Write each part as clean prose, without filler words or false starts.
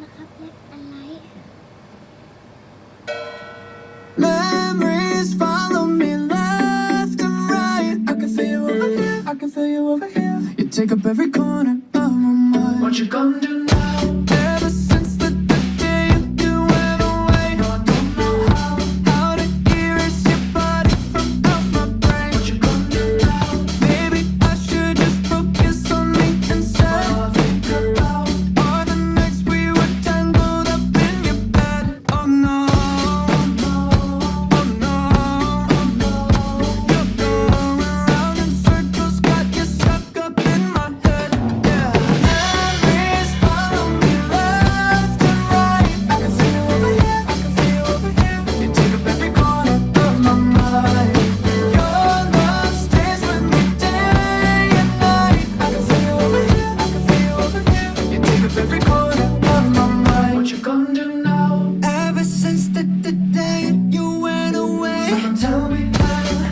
นะครับเล็กอะไร Memories follow me left and right. I can feel you over here, I can feel you over here. You take up every corner of my mind. What you gonna do now? Ever since the day you went away, no, I don't know how to erase your body from out my brain. What you gonna do now? Maybe I should just focus on me instead. All I think about are the nights we were tangled up in your bed. Oh no, oh no, oh no, oh no. You're going round in circles, got you stuck up in my head. Yeah, memories follow me left and right. I can feel you over here, I can feel you over here. You take up every corner of my mind. Your love stays with me day and night. I can feel you over here, I can feel you over here. You take up every corner of my mind. What you gonna do now? Ever since the day you went away, someone tell me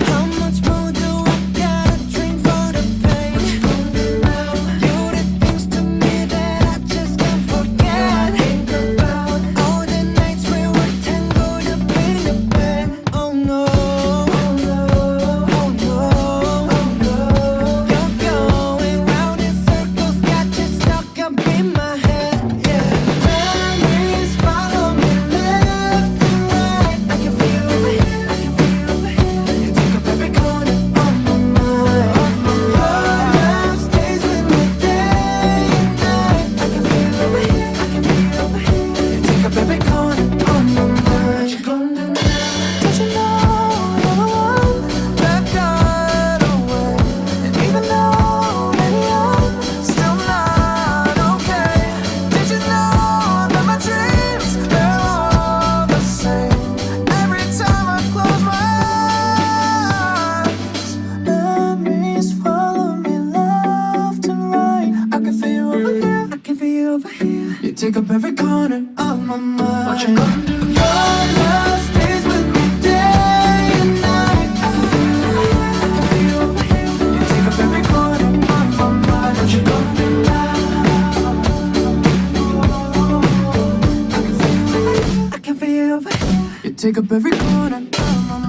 how much more do I gotta drink for the pain? What you gonna do now? You did things to me that I just can't forget. Think about all the nights we were tangled up in your bed. Oh no, oh no, oh no, oh no. You're going round in circles, got you stuck up in my head. Yeah, memories follow me left and right. I can feel you over here, I can feel you over here. You take up every corner of my mind. Your love stays with me day and night. I can feel you over here, I can feel you over here. You take up every corner of my mind. What you gonna do now? Don't you know you're the one that got away? And even though maybe I'm still not okay, did you know that my dreams they're all the same? Every time I close my eyes, memories follow me left and right. I can feel you over here, I can feel you over here. You take up every corner of my mind. What you gonna do? Your love stays with me day and night. I can feel you over here, I can feel you over here. You take up every corner of my mind. What you gonna do now? I can feel you over here, I can feel you over here. You take up every corner of my mind.